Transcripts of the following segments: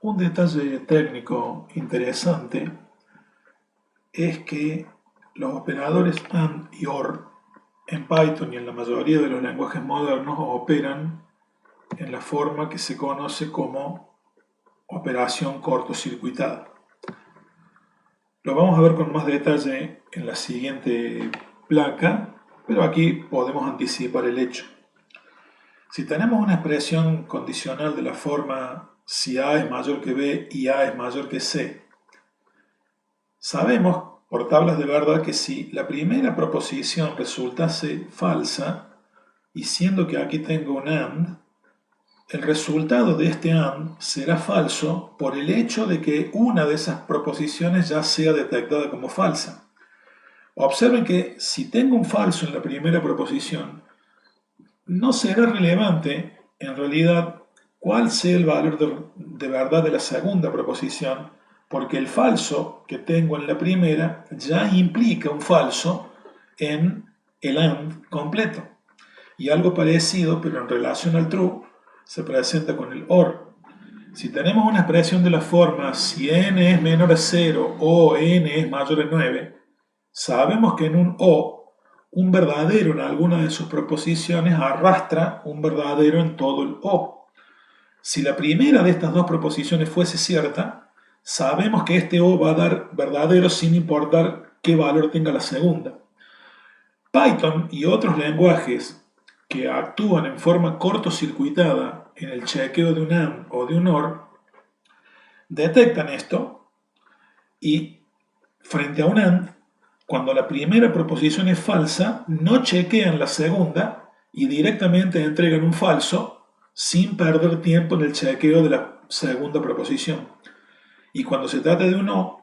Un detalle técnico interesante es que los operadores AND y OR en Python y en la mayoría de los lenguajes modernos operan en la forma que se conoce como operación cortocircuitada. Lo vamos a ver con más detalle en la siguiente placa, pero aquí podemos anticipar el hecho. Si tenemos una expresión condicional de la forma si A es mayor que B y A es mayor que C, sabemos por tablas de verdad que si la primera proposición resultase falsa, y siendo que aquí tengo un AND, el resultado de este AND será falso por el hecho de que una de esas proposiciones ya sea detectada como falsa. Observen que si tengo un falso en la primera proposición, no será relevante en realidad cuál sea el valor de verdad de la segunda proposición, porque el falso que tengo en la primera ya implica un falso en el AND completo. Y algo parecido, pero en relación al true, se presenta con el OR. Si tenemos una expresión de la forma si n es menor a 0 o n es mayor a 9, sabemos que en un O, un verdadero en alguna de sus proposiciones arrastra un verdadero en todo el O. Si la primera de estas dos proposiciones fuese cierta, sabemos que este O va a dar verdadero sin importar qué valor tenga la segunda. Python y otros lenguajes que actúan en forma cortocircuitada en el chequeo de un AND o de un OR detectan esto y frente a un AND, cuando la primera proposición es falsa, no chequean la segunda y directamente entregan un falso sin perder tiempo en el chequeo de la segunda proposición. Y cuando se trata de un O,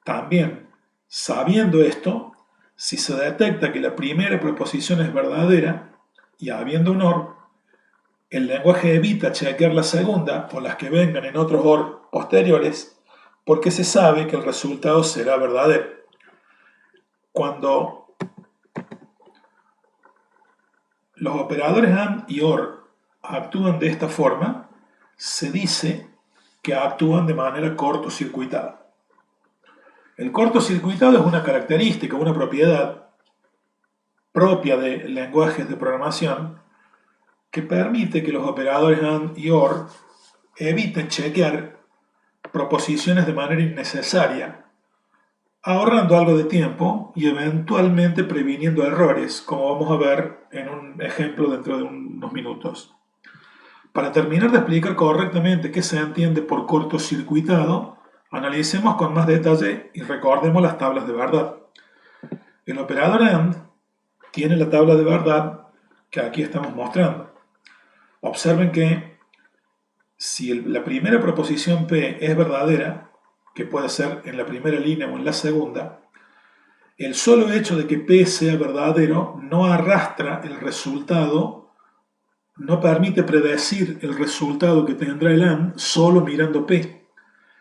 también, sabiendo esto, si se detecta que la primera proposición es verdadera y habiendo un OR, el lenguaje evita chequear la segunda o las que vengan en otros OR posteriores porque se sabe que el resultado será verdadero. Cuando los operadores AND y OR actúan de esta forma, se dice que actúan de manera cortocircuitada. El cortocircuitado es una característica, una propiedad propia de lenguajes de programación que permite que los operadores AND y OR eviten chequear proposiciones de manera innecesaria, ahorrando algo de tiempo y eventualmente previniendo errores, como vamos a ver en un ejemplo dentro de unos minutos. Para terminar de explicar correctamente qué se entiende por cortocircuitado, analicemos con más detalle y recordemos las tablas de verdad. El operador AND tiene la tabla de verdad que aquí estamos mostrando. Observen que si la primera proposición P es verdadera, que puede ser en la primera línea o en la segunda, el solo hecho de que P sea verdadero no arrastra el resultado, no permite predecir el resultado que tendrá el AND solo mirando P.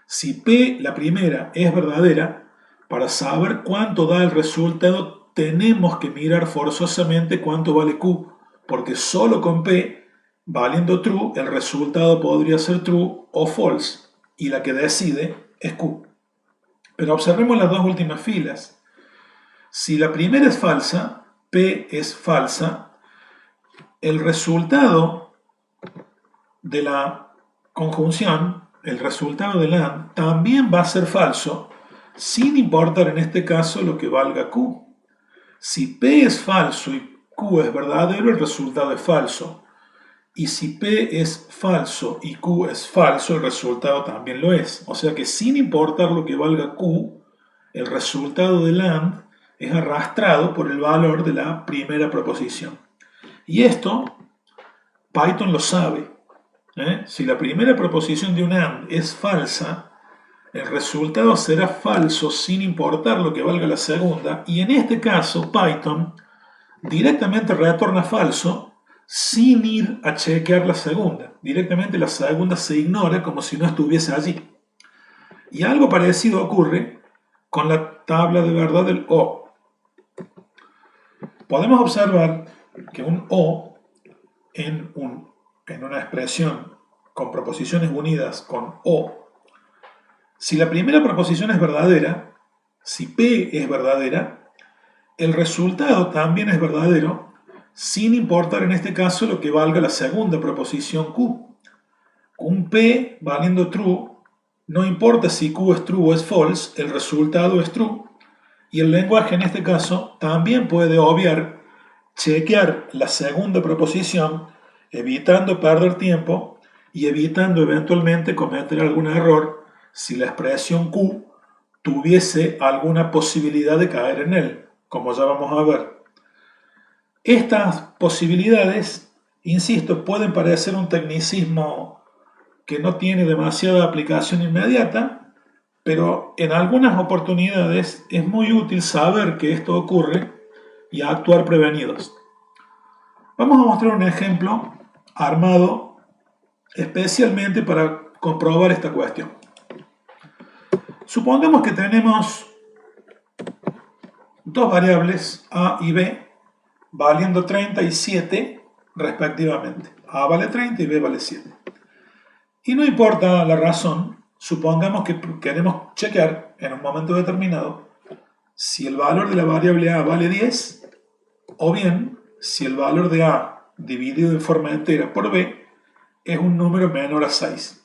Si P, la primera, es verdadera, para saber cuánto da el resultado tenemos que mirar forzosamente cuánto vale Q, porque solo con P, valiendo true, el resultado podría ser true o false, y la que decide es Q. Pero observemos las dos últimas filas. Si la primera es falsa, P es falsa, el resultado de la conjunción, el resultado del AND, también va a ser falso, sin importar en este caso lo que valga Q. Si P es falso y Q es verdadero, el resultado es falso. Y si P es falso y Q es falso, el resultado también lo es. O sea que sin importar lo que valga Q, el resultado del AND es arrastrado por el valor de la primera proposición. Y esto Python lo sabe. Si la primera proposición de un AND es falsa, el resultado será falso sin importar lo que valga la segunda. Y en este caso, Python directamente retorna falso sin ir a chequear la segunda. Directamente la segunda se ignora como si no estuviese allí. Y algo parecido ocurre con la tabla de verdad del O. Podemos observar que un O en una expresión con proposiciones unidas con o, si la primera proposición es verdadera, si P es verdadera, el resultado también es verdadero, sin importar en este caso lo que valga la segunda proposición Q. Un P valiendo true, no importa si Q es true o es false, el resultado es true, y el lenguaje en este caso también puede obviar, chequear la segunda proposición, evitando perder tiempo y evitando eventualmente cometer algún error si la expresión Q tuviese alguna posibilidad de caer en él, como ya vamos a ver. Estas posibilidades, insisto, pueden parecer un tecnicismo que no tiene demasiada aplicación inmediata, pero en algunas oportunidades es muy útil saber que esto ocurre y actuar prevenidos. Vamos a mostrar un ejemplo armado especialmente para comprobar esta cuestión. Supongamos que tenemos dos variables A y B valiendo 30 y 7 respectivamente. A vale 30 y B vale 7. Y no importa la razón, supongamos que queremos chequear en un momento determinado si el valor de la variable A vale 10 o bien si el valor de A dividido en forma entera por B es un número menor a 6.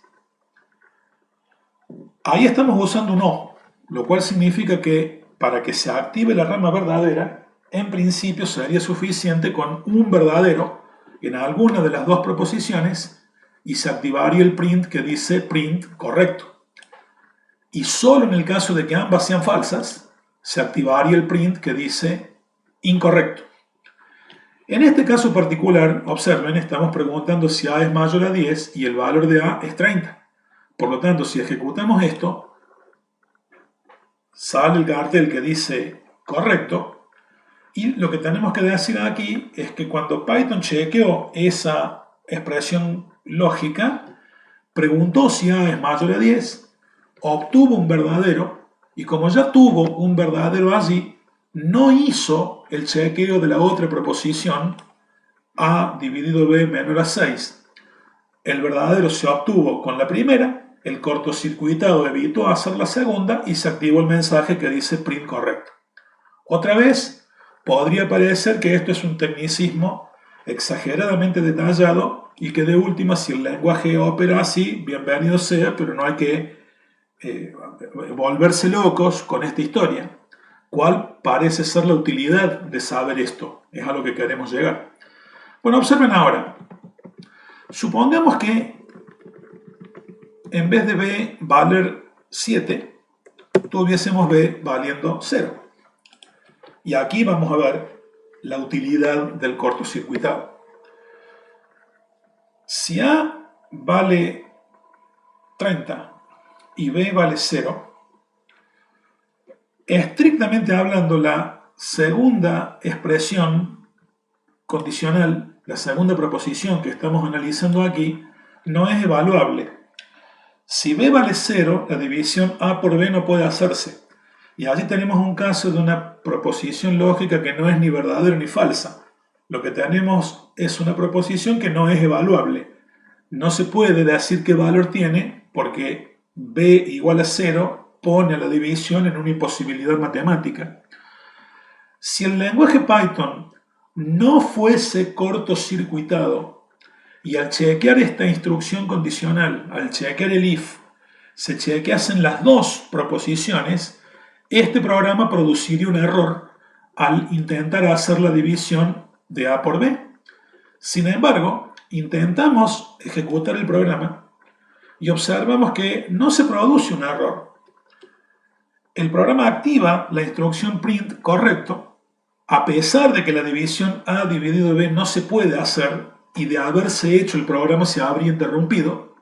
Ahí estamos usando un O, lo cual significa que para que se active la rama verdadera, en principio sería suficiente con un verdadero en alguna de las dos proposiciones y se activaría el print que dice print correcto. Y solo en el caso de que ambas sean falsas, se activaría el print que dice incorrecto. En este caso particular, observen, estamos preguntando si A es mayor a 10 y el valor de A es 30. Por lo tanto, si ejecutamos esto, sale el cartel que dice correcto, y lo que tenemos que decir aquí es que cuando Python chequeó esa expresión lógica, preguntó si A es mayor a 10, obtuvo un verdadero, y como ya tuvo un verdadero allí, no hizo el chequeo de la otra proposición, A dividido B menor a 6. El verdadero se obtuvo con la primera, el cortocircuitado evitó hacer la segunda y se activó el mensaje que dice print correcto. Otra vez, podría parecer que esto es un tecnicismo exageradamente detallado y que de última, si el lenguaje opera así, bienvenido sea, pero no hay que volverse locos con esta historia. ¿Cuál parece ser la utilidad de saber esto? Es a lo que queremos llegar. Bueno, observen ahora. Supongamos que en vez de B valer 7, tuviésemos B valiendo 0. Y aquí vamos a ver la utilidad del cortocircuitado. Si A vale 30 y B vale 0, estrictamente hablando, la segunda expresión condicional, la segunda proposición que estamos analizando aquí, no es evaluable. Si B vale 0, la división A por B no puede hacerse. Y allí tenemos un caso de una proposición lógica que no es ni verdadera ni falsa. Lo que tenemos es una proposición que no es evaluable. No se puede decir qué valor tiene porque B igual a 0 pone a la división en una imposibilidad matemática. Si el lenguaje Python no fuese cortocircuitado y al chequear esta instrucción condicional, al chequear el if, se chequeasen las dos proposiciones, este programa produciría un error al intentar hacer la división de A por B. Sin embargo, intentamos ejecutar el programa y observamos que no se produce un error. El programa activa la instrucción print correcto, a pesar de que la división A dividido B no se puede hacer y de haberse hecho el programa se habría interrumpido,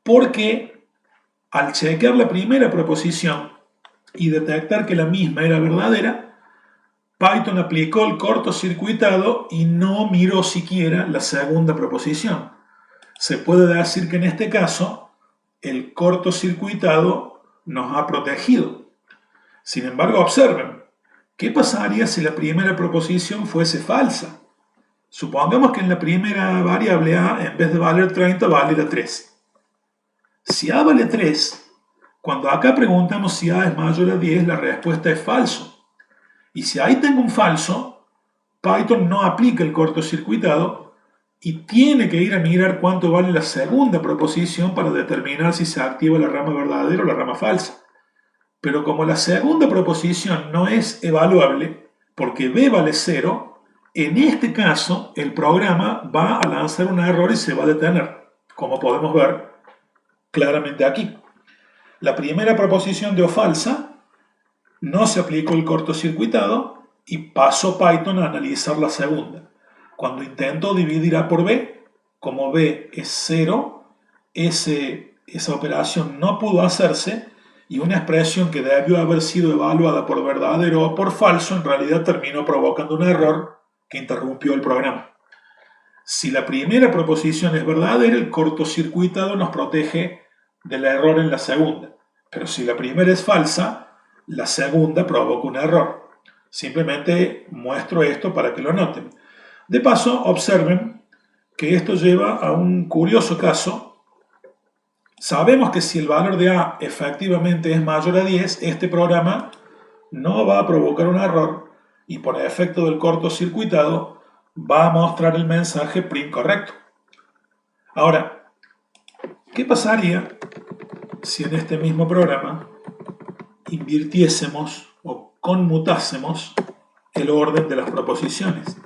porque al chequear la primera proposición y detectar que la misma era verdadera, Python aplicó el cortocircuitado y no miró siquiera la segunda proposición. Se puede decir que en este caso el cortocircuitado nos ha protegido. Sin embargo, observen, ¿qué pasaría si la primera proposición fuese falsa? Supongamos que en la primera variable a, en vez de valer 30, vale 3. Si a vale 3, cuando acá preguntamos si a es mayor a 10, la respuesta es falso. Y si ahí tengo un falso, Python no aplica el cortocircuitado y tiene que ir a mirar cuánto vale la segunda proposición para determinar si se activa la rama verdadera o la rama falsa. Pero como la segunda proposición no es evaluable, porque b vale 0, en este caso el programa va a lanzar un error y se va a detener, como podemos ver claramente aquí. La primera proposición dio falsa, no se aplicó el cortocircuitado y pasó Python a analizar la segunda. Cuando intentó dividir A por B, como B es 0, esa operación no pudo hacerse y una expresión que debió haber sido evaluada por verdadero o por falso en realidad terminó provocando un error que interrumpió el programa. Si la primera proposición es verdadera, el cortocircuitado nos protege del error en la segunda. Pero si la primera es falsa, la segunda provoca un error. Simplemente muestro esto para que lo noten. De paso, observen que esto lleva a un curioso caso. Sabemos que si el valor de A efectivamente es mayor a 10, este programa no va a provocar un error y por efecto del cortocircuitado va a mostrar el mensaje print correcto. Ahora, ¿qué pasaría si en este mismo programa invirtiésemos o conmutásemos el orden de las proposiciones?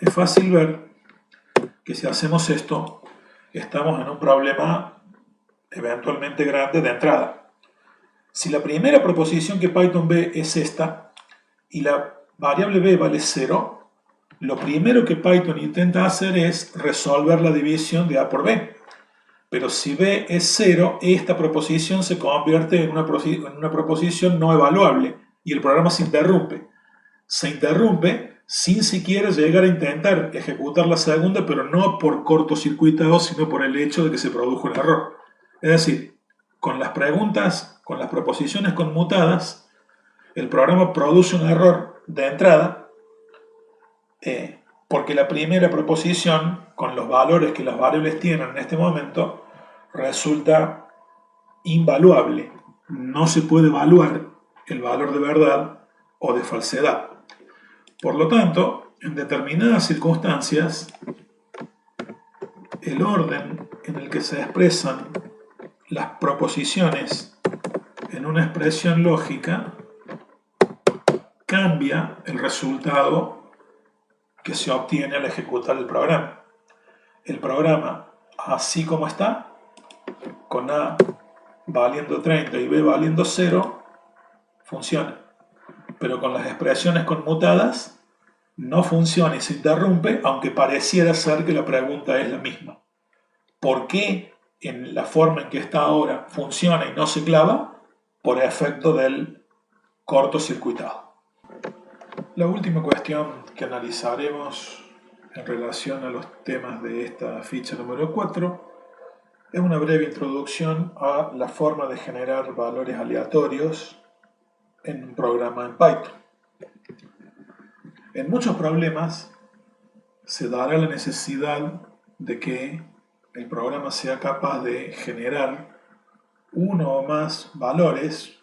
Es fácil ver que si hacemos esto, estamos en un problema eventualmente grande de entrada. Si la primera proposición que Python ve es esta y la variable b vale 0, lo primero que Python intenta hacer es resolver la división de a por b. Pero si b es 0, esta proposición se convierte en una proposición no evaluable y el programa se interrumpe. Se interrumpe sin siquiera llegar a intentar ejecutar la segunda, pero no por cortocircuitado, sino por el hecho de que se produjo un error. Es decir, con las preguntas, con las proposiciones conmutadas, el programa produce un error de entrada porque la primera proposición, con los valores que las variables tienen en este momento, resulta invaluable. No se puede evaluar el valor de verdad o de falsedad. Por lo tanto, en determinadas circunstancias, el orden en el que se expresan las proposiciones en una expresión lógica cambia el resultado que se obtiene al ejecutar el programa. El programa, así como está, con A valiendo 30 y B valiendo 0, funciona. Pero con las expresiones conmutadas no funciona y se interrumpe, aunque pareciera ser que la pregunta es la misma. ¿Por qué en la forma en que está ahora funciona y no se clava? Por efecto del cortocircuitado. La última cuestión que analizaremos en relación a los temas de esta ficha número 4 es una breve introducción a la forma de generar valores aleatorios en un programa en Python. En muchos problemas se dará la necesidad de que el programa sea capaz de generar uno o más valores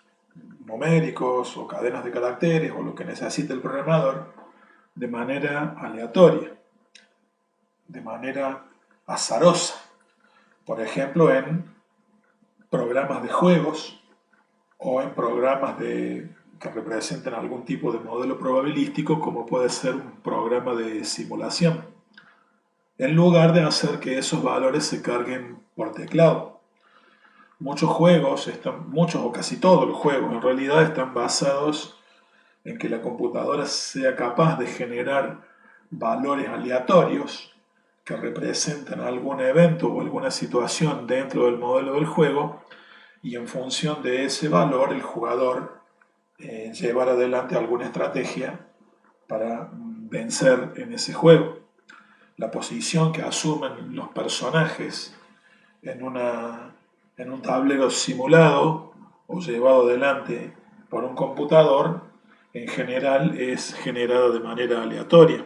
numéricos o cadenas de caracteres o lo que necesite el programador de manera aleatoria, de manera azarosa. Por ejemplo, en programas de juegos o en programas que representen algún tipo de modelo probabilístico, como puede ser un programa de simulación, en lugar de hacer que esos valores se carguen por teclado. Muchos juegos, muchos o casi todos los juegos en realidad están basados en que la computadora sea capaz de generar valores aleatorios que representan algún evento o alguna situación dentro del modelo del juego y en función de ese valor el jugador llevar adelante alguna estrategia para vencer en ese juego. La posición que asumen los personajes en un tablero simulado o llevado adelante por un computador en general es generada de manera aleatoria.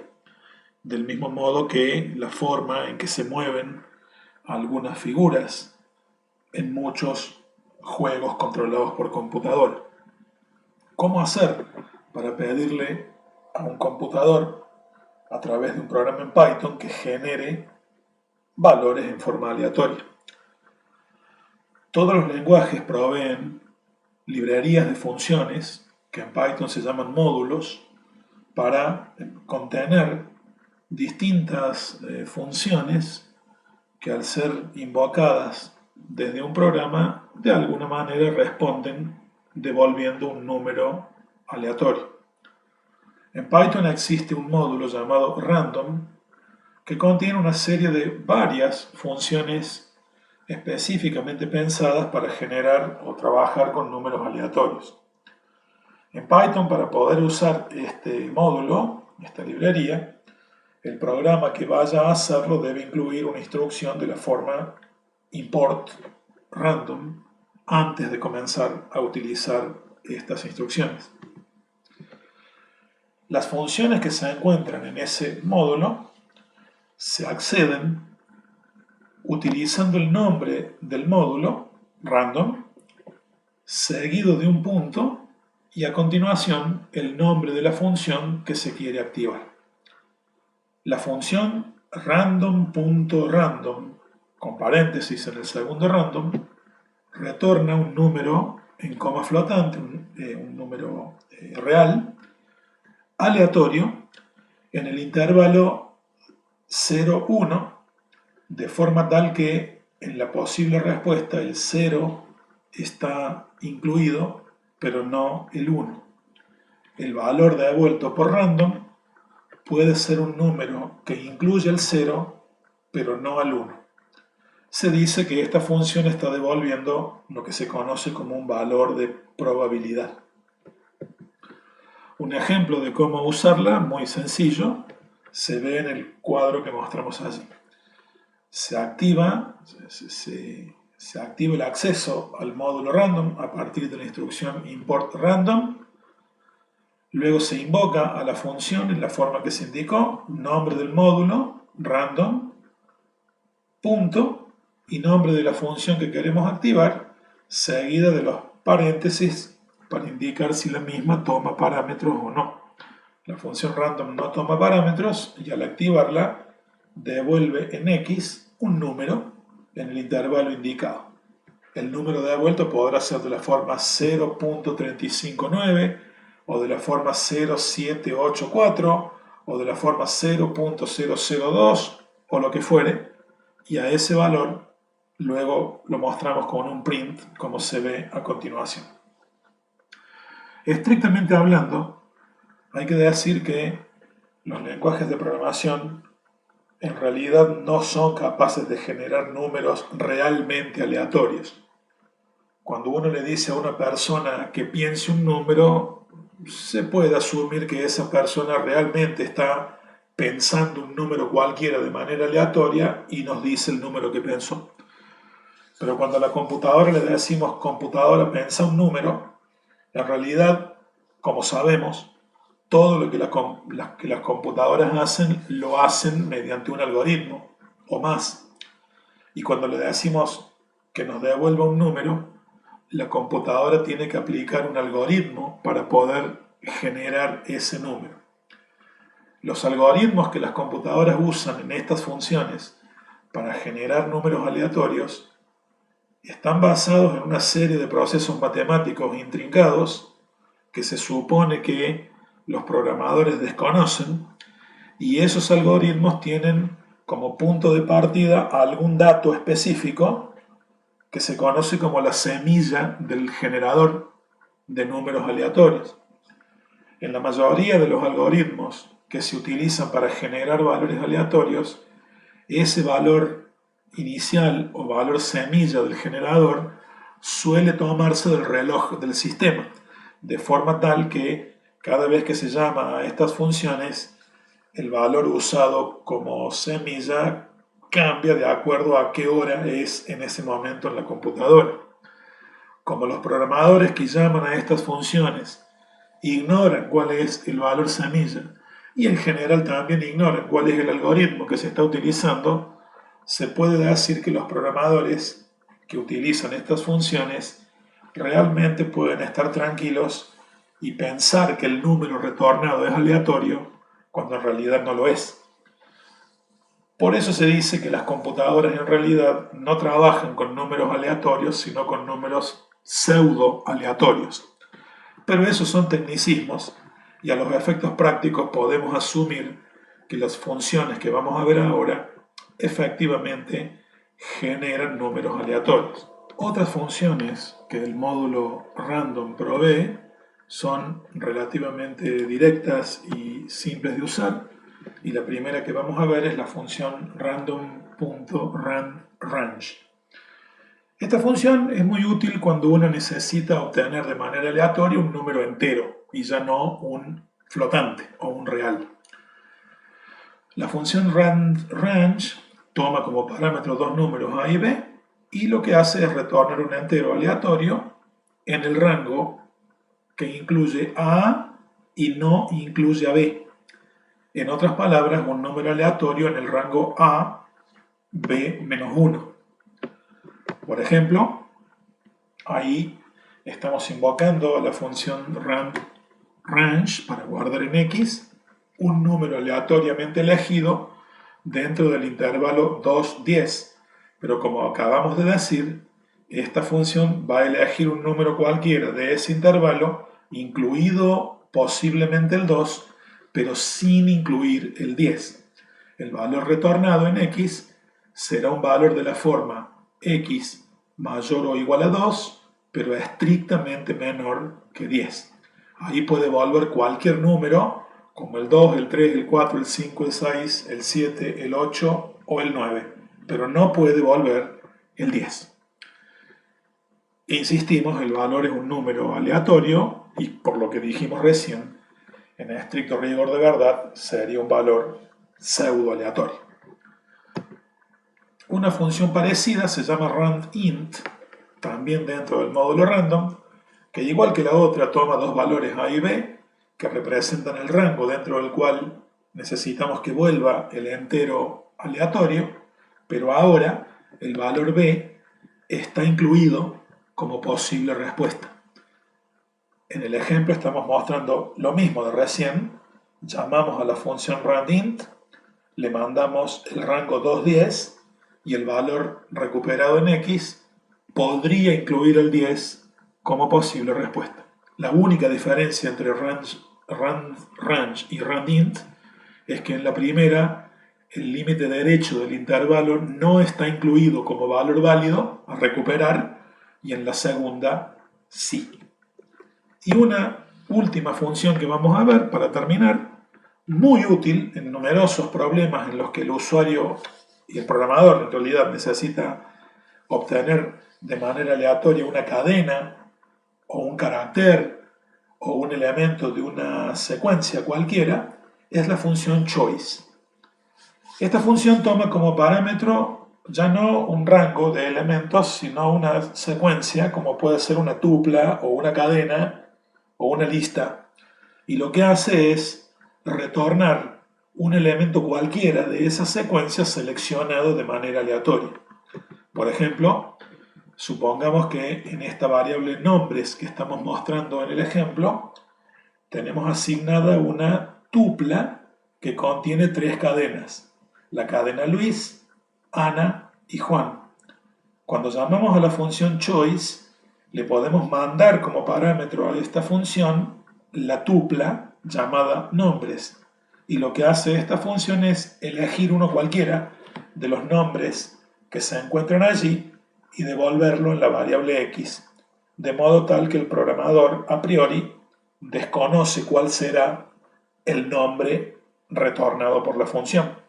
del mismo modo que la forma en que se mueven algunas figuras en muchos juegos controlados por computador. ¿Cómo hacer para pedirle a un computador, a través de un programa en Python, que genere valores en forma aleatoria? Todos los lenguajes proveen librerías de funciones, que en Python se llaman módulos, para contener distintas funciones que, al ser invocadas desde un programa, de alguna manera responden devolviendo un número aleatorio. En Python existe un módulo llamado random que contiene una serie de varias funciones específicamente pensadas para generar o trabajar con números aleatorios. En Python, para poder usar este módulo, esta librería, el programa que vaya a hacerlo debe incluir una instrucción de la forma import random antes de comenzar a utilizar estas instrucciones. Las funciones que se encuentran en ese módulo se acceden utilizando el nombre del módulo, random, seguido de un punto y a continuación el nombre de la función que se quiere activar. La función random.random, con paréntesis en el segundo random, retorna un número en coma flotante, un número real, aleatorio, en el intervalo 0,1, de forma tal que en la posible respuesta el 0 está incluido, pero no el 1. El valor devuelto por random puede ser un número que incluye el 0, pero no el 1. Se dice que esta función está devolviendo lo que se conoce como un valor de probabilidad. Un ejemplo de cómo usarla, muy sencillo, se ve en el cuadro que mostramos allí. Se activa el acceso al módulo random a partir de la instrucción import random. Luego se invoca a la función en la forma que se indicó, nombre del módulo, random, punto, y nombre de la función que queremos activar, seguida de los paréntesis para indicar si la misma toma parámetros o no. La función random no toma parámetros y al activarla devuelve en X un número en el intervalo indicado. El número devuelto podrá ser de la forma 0.359 o de la forma 0784 o de la forma 0.002 o lo que fuere, y a ese valor luego lo mostramos con un print, como se ve a continuación. Estrictamente hablando, hay que decir que los lenguajes de programación en realidad no son capaces de generar números realmente aleatorios. Cuando uno le dice a una persona que piense un número, se puede asumir que esa persona realmente está pensando un número cualquiera de manera aleatoria y nos dice el número que pensó. Pero cuando a la computadora le decimos computadora pensa un número, en realidad, como sabemos, todo lo que las computadoras hacen, lo hacen mediante un algoritmo o más. Y cuando le decimos que nos devuelva un número, la computadora tiene que aplicar un algoritmo para poder generar ese número. Los algoritmos que las computadoras usan en estas funciones para generar números aleatorios están basados en una serie de procesos matemáticos intrincados que se supone que los programadores desconocen, y esos algoritmos tienen como punto de partida algún dato específico que se conoce como la semilla del generador de números aleatorios. En la mayoría de los algoritmos que se utilizan para generar valores aleatorios, ese valor inicial o valor semilla del generador suele tomarse del reloj del sistema, de forma tal que cada vez que se llama a estas funciones, el valor usado como semilla cambia de acuerdo a qué hora es en ese momento en la computadora. Como los programadores que llaman a estas funciones ignoran cuál es el valor semilla y en general también ignoran cuál es el algoritmo que se está utilizando, se puede decir que los programadores que utilizan estas funciones realmente pueden estar tranquilos y pensar que el número retornado es aleatorio cuando en realidad no lo es. Por eso se dice que las computadoras en realidad no trabajan con números aleatorios, sino con números pseudo aleatorios. Pero esos son tecnicismos y a los efectos prácticos podemos asumir que las funciones que vamos a ver ahora efectivamente generan números aleatorios. Otras funciones que el módulo random provee son relativamente directas y simples de usar, y la primera que vamos a ver es la función random.randRange. Esta función es muy útil cuando uno necesita obtener de manera aleatoria un número entero y ya no un flotante o un real. La función randRange toma como parámetro dos números A y B y lo que hace es retornar un entero aleatorio en el rango que incluye a A y no incluye a B. En otras palabras, un número aleatorio en el rango A, B menos 1. Por ejemplo, ahí estamos invocando a la función randRange para guardar en X un número aleatoriamente elegido dentro del intervalo 2, 10. Pero como acabamos de decir, esta función va a elegir un número cualquiera de ese intervalo, incluido posiblemente el 2, pero sin incluir el 10. El valor retornado en X será un valor de la forma X mayor o igual a 2, pero estrictamente menor que 10. Ahí puede volver cualquier número, como el 2, el 3, el 4, el 5, el 6, el 7, el 8 o el 9, pero no puede volver el 10. Insistimos, el valor es un número aleatorio y por lo que dijimos recién, en estricto rigor de verdad, sería un valor pseudo aleatorio. Una función parecida se llama randint, también dentro del módulo random, que igual que la otra toma dos valores A y B, que representan el rango dentro del cual necesitamos que vuelva el entero aleatorio, pero ahora el valor B está incluido como posible respuesta. En el ejemplo estamos mostrando lo mismo de recién. Llamamos a la función randint, le mandamos el rango 210 y el valor recuperado en X podría incluir el 10 como posible respuesta. La única diferencia entre randRange y randint es que en la primera el límite derecho del intervalo no está incluido como valor válido a recuperar y en la segunda sí. Y una última función que vamos a ver para terminar, muy útil en numerosos problemas en los que el usuario y el programador en realidad necesita obtener de manera aleatoria una cadena o un carácter o un elemento de una secuencia cualquiera, es la función choice. Esta función toma como parámetro ya no un rango de elementos, sino una secuencia, como puede ser una tupla o una cadena o una lista, y lo que hace es retornar un elemento cualquiera de esa secuencia seleccionado de manera aleatoria. Por ejemplo, supongamos que en esta variable nombres que estamos mostrando en el ejemplo, tenemos asignada una tupla que contiene tres cadenas, la cadena Luis, Ana y Juan. Cuando llamamos a la función choice, le podemos mandar como parámetro a esta función la tupla llamada nombres. Y lo que hace esta función es elegir uno cualquiera de los nombres que se encuentran allí y devolverlo en la variable X, de modo tal que el programador a priori desconoce cuál será el nombre retornado por la función.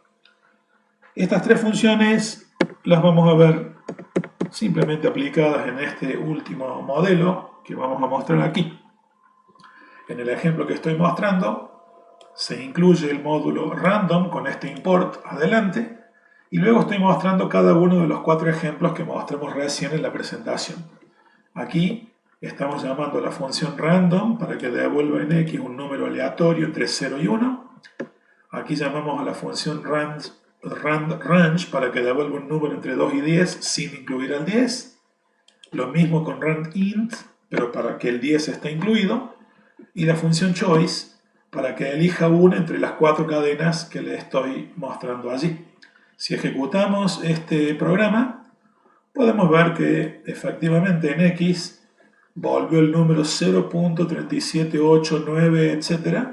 Estas tres funciones las vamos a ver simplemente aplicadas en este último modelo que vamos a mostrar aquí. En el ejemplo que estoy mostrando se incluye el módulo random con este import adelante y luego estoy mostrando cada uno de los cuatro ejemplos que mostramos recién en la presentación. Aquí estamos llamando a la función random para que devuelva en X un número aleatorio entre 0 y 1 Aquí llamamos a la función range para que devuelva un número entre 2 y 10 sin incluir al 10. Lo mismo con randint, pero para que el 10 esté incluido. Y la función choice para que elija una entre las 4 cadenas que le estoy mostrando allí. Si ejecutamos este programa, podemos ver que efectivamente en X volvió el número 0.37889, etc.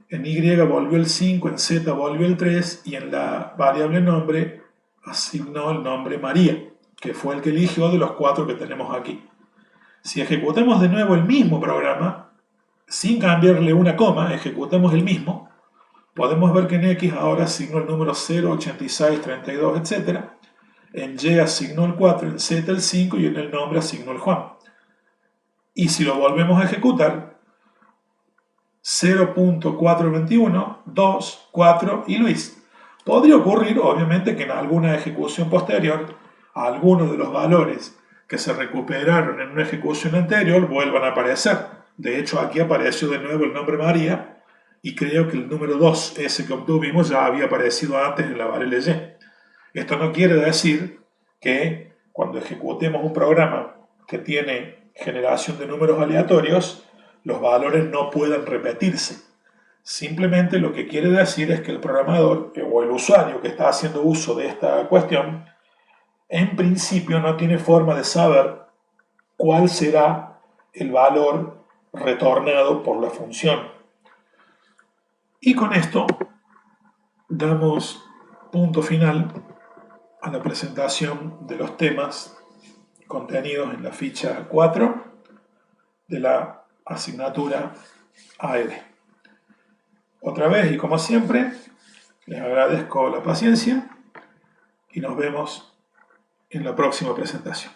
En Y volvió el 5, en Z volvió el 3 y en la variable nombre asignó el nombre María, que fue el que eligió de los 4 que tenemos aquí. Si ejecutamos de nuevo el mismo programa, sin cambiarle una coma, ejecutamos el mismo, podemos ver que en X ahora asignó el número 0, 86, 32, etc. En Y asignó el 4, en Z el 5 y en el nombre asignó el Juan. Y si lo volvemos a ejecutar, 0.421, 2, 4 y Luis. Podría ocurrir, obviamente, que en alguna ejecución posterior, algunos de los valores que se recuperaron en una ejecución anterior vuelvan a aparecer. De hecho, aquí apareció de nuevo el nombre María y creo que el número 2, ese que obtuvimos, ya había aparecido antes en la variable Y. Esto no quiere decir que cuando ejecutemos un programa que tiene generación de números aleatorios, los valores no puedan repetirse. Simplemente lo que quiere decir es que el programador o el usuario que está haciendo uso de esta cuestión, en principio no tiene forma de saber cuál será el valor retornado por la función. Y con esto damos punto final a la presentación de los temas contenidos en la ficha 4 de la asignatura AED. Otra vez y como siempre, les agradezco la paciencia y nos vemos en la próxima presentación.